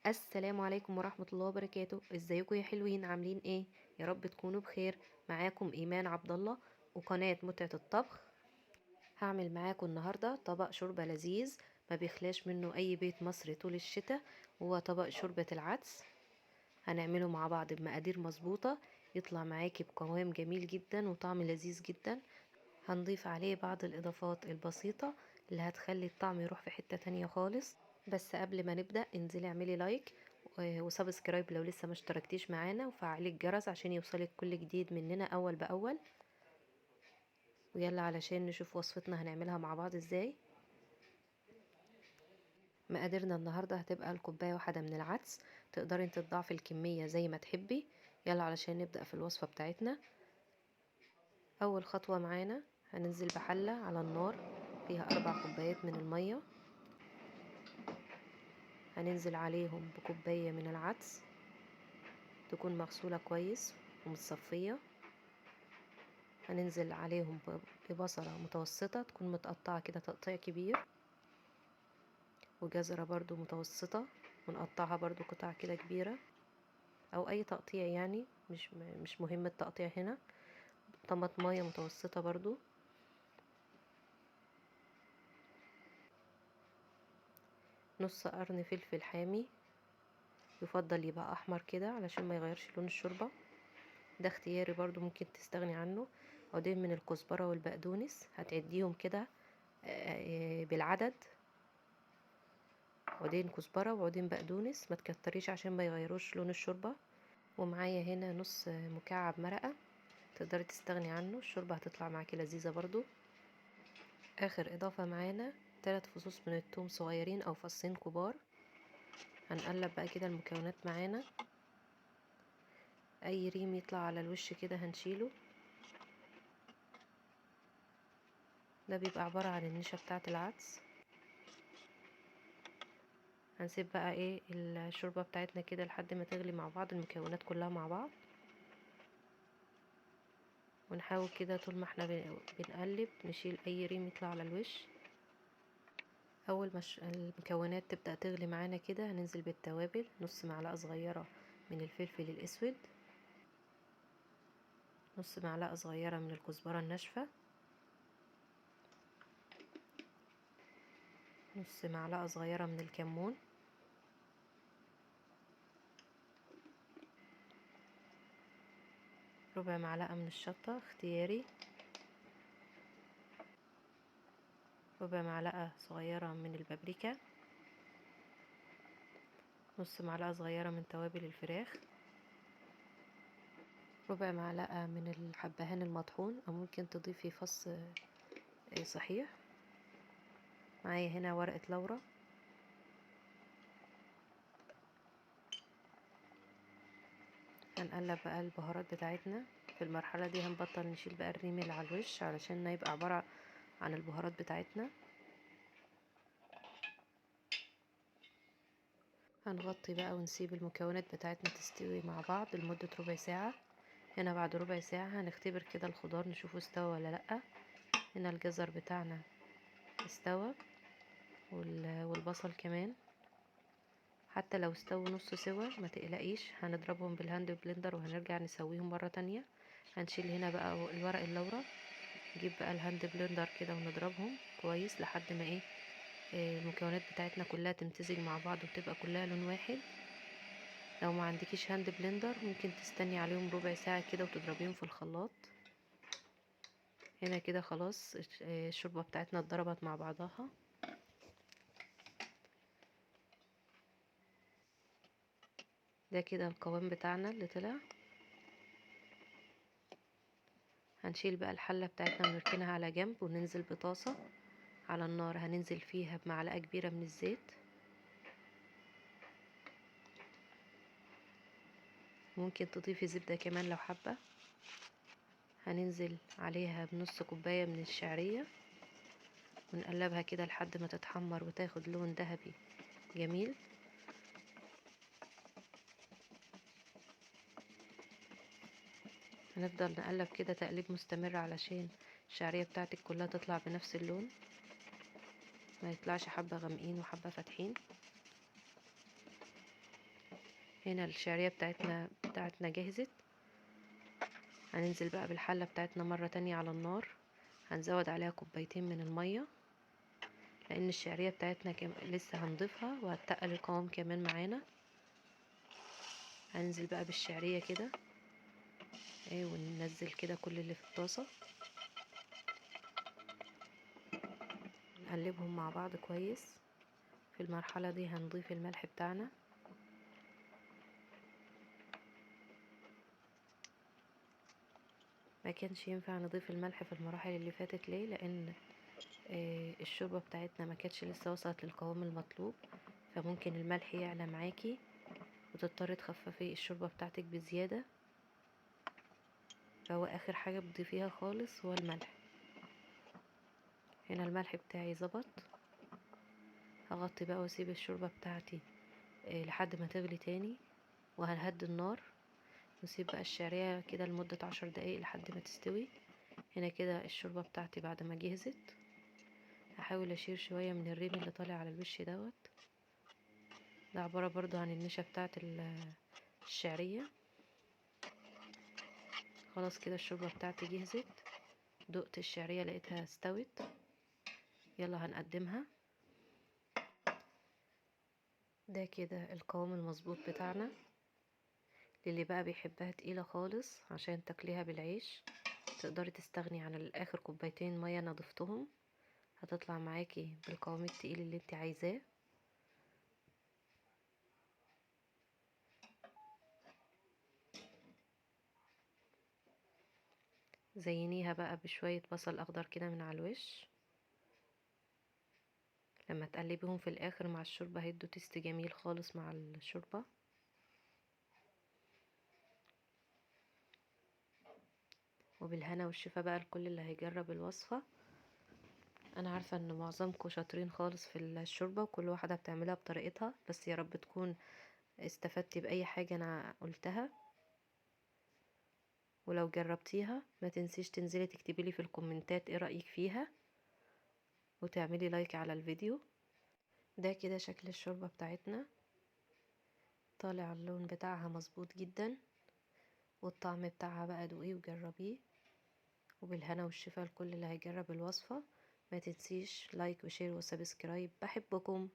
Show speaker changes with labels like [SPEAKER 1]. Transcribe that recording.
[SPEAKER 1] السلام عليكم ورحمة الله وبركاته. ازيكم يا حلوين؟ عاملين ايه؟ يا رب تكونوا بخير. معاكم ايمان عبد الله وقناة متعة الطبخ. هعمل معاكم النهاردة طبق شوربة لذيذ ما بيخلاش منه اي بيت مصري طول الشتاء. هو طبق شوربة العدس. هنعمله مع بعض بمقادير مظبوطة، يطلع معاكي بقوام جميل جدا وطعم لذيذ جدا. هنضيف عليه بعض الاضافات البسيطة اللي هتخلي الطعم يروح في حتة تانية خالص. بس قبل ما نبدأ انزلي اعملي لايك وسبسكرايب لو لسه ما اشتركتيش معانا، وفعلي الجرس عشان يوصلك كل جديد مننا اول باول. ويلا علشان نشوف وصفتنا هنعملها مع بعض ازاي. مقاديرنا النهاردة هتبقى الكوباية واحدة من العدس. تقدري انت تضاعفي الكمية زي ما تحبي. يلا علشان نبدأ في الوصفة بتاعتنا. اول خطوة معانا هننزل بحلة على النار فيها 4 كوبايات من المية. هننزل عليهم بكوباية من العدس تكون مغسولة كويس ومتصفية. هننزل عليهم ببصلة متوسطة تكون متقطعة كده تقطيع كبير، وجزرة برضو متوسطة ونقطعها برضو قطع كده كبيرة، او اي تقطيع يعني مش مهم التقطيع هنا. طماطماية متوسطة برضو. نص قرن فلفل حامي، يفضل يبقى احمر كده علشان ما يغيرش لون الشوربة. ده اختياري برضو، ممكن تستغني عنه. عودين من الكزبرة والبقدونس هتعديهم كده بالعدد. عودين كزبرة وعودين بقدونس، ما تكتريش عشان ما يغيروش لون الشوربة. ومعايا هنا نص مكعب مرقة، تقدري تستغني عنه، الشوربة هتطلع معاكي لذيذة برضو. اخر اضافة معانا 3 فصوص من الثوم صغيرين او فصين كبار. هنقلب بقى كده المكونات معانا. اي ريم يطلع على الوش كده هنشيله. ده بيبقى عبارة عن النشا بتاعة العدس. هنسيب بقى ايه الشوربة بتاعتنا كده لحد ما تغلي مع بعض المكونات كلها مع بعض. ونحاول كده طول ما احنا بنقلب نشيل اي ريم يطلع على الوش. اول ما المكونات تبدأ تغلي معانا كده هننزل بالتوابل. نص معلقة صغيرة من الفلفل الاسود، نص معلقة صغيرة من الكزبرة الناشفة، نص معلقة صغيرة من الكمون، ربع معلقة من الشطة اختياري، ربع معلقة صغيرة من البابريكا، نص معلقة صغيرة من توابل الفراخ، ربع معلقة من الحبهان المطحون او ممكن تضيفي فص صحيح. معايا هنا ورقة لورا. هنقلب بقى البهارات بتاعتنا. في المرحلة دي هنبطل نشيل بقى الريم اللي على الوش علشان يبقى عبارة عن البهارات بتاعتنا. هنغطي بقى ونسيب المكونات بتاعتنا تستوي مع بعض لمدة ربع ساعة. هنا بعد ربع ساعة هنختبر كده الخضار نشوفه استوى ولا لأ. هنا الجزر بتاعنا استوى والبصل كمان. حتى لو استووا نص سوا ما تقلقيش، هنضربهم بالهاند بلندر وهنرجع نسويهم مرة تانية. هنشيل هنا بقى الورق اللورا، نجيب بقى الهاند بلندر كده ونضربهم كويس لحد ما المكونات بتاعتنا كلها تمتزج مع بعض وتبقى كلها لون واحد. لو ما عندكيش هاند بلندر ممكن تستني عليهم ربع ساعة كده وتضربيهم في الخلاط. هنا كده خلاص الشوربة بتاعتنا اتضربت مع بعضها. ده كده القوام بتاعنا اللي طلع. هنشيل بقى الحلة بتاعتنا ونركنها على جنب وننزل بطاسة على النار. هننزل فيها بمعلقة كبيرة من الزيت، ممكن تضيفي زبدة كمان لو حابة. هننزل عليها بنص كوباية من الشعرية ونقلبها كده لحد ما تتحمر وتاخد لون ذهبي جميل. هنفضل نقلب كده تقليب مستمر علشان الشعرية بتاعتك كلها تطلع بنفس اللون، ما يطلعش حبة غامقين وحبة فاتحين. هنا الشعرية بتاعتنا جهزت. هننزل بقى بالحلة بتاعتنا مرة تانية على النار. هنزود عليها كوبايتين من المية، لان الشعرية بتاعتنا لسه هنضيفها وهتقل القوام كمان معانا. هننزل بقى بالشعرية كده وننزل كده كل اللي في الطاسة، نقلبهم مع بعض كويس. في المرحلة دي هنضيف الملح بتاعنا. ما كانش ينفع نضيف الملح في المراحل اللي فاتت، ليه؟ لان الشوربة بتاعتنا ما كانتش لسه وصلت للقوام المطلوب، فممكن الملح يعلى معاكي وتضطري تخففي الشوربة بتاعتك بزيادة. فهو اخر حاجة بتضيفيها خالص هو الملح. هنا الملح بتاعي ظبط. هغطي بقى واسيب الشوربة بتاعتي لحد ما تغلي تاني، وهنهدي النار ونسيب بقى الشعرية كده لمدة 10 دقايق لحد ما تستوي. هنا كده الشوربة بتاعتي بعد ما جهزت. هحاول اشيل شوية من الريم اللي طالع على الوش دوت. ده عبارة برضو عن النشا بتاعت الشعرية. خلاص كده الشوربة بتاعتي جهزت. دقت الشعرية لقيتها استوت. يلا هنقدمها. ده كده القوام المظبوط بتاعنا. للي بقى بيحبها تقيلة خالص عشان تاكليها بالعيش، تقدري تستغني عن الاخر كوبايتين مية انا ضفتهم، هتطلع معاكي بالقوام التقيل اللي انت عايزاه. زينيها بقى بشوية بصل اخضر كده من على الوش. لما تقلبيهم في الاخر مع الشوربة هيدوا تيست جميل خالص مع الشوربة. وبالهنا والشفا بقى لكل اللي هيجرب الوصفة. انا عارفة ان معظمكم شاطرين خالص في الشوربة وكل واحدة بتعملها بطريقتها، بس يا رب تكون استفدتي بأي حاجة انا قلتها. ولو جربتيها ما تنسيش تنزلي تكتبيلي في الكومنتات ايه رأيك فيها، وتعملي لايك على الفيديو. ده كده شكل الشوربة بتاعتنا. طالع اللون بتاعها مظبوط جدا، والطعم بتاعها بقى دوقيه وجربيه. وبالهنا والشفا لكل اللي هيجرب الوصفة. ما تنسيش لايك وشير وسبسكرايب. بحبكم.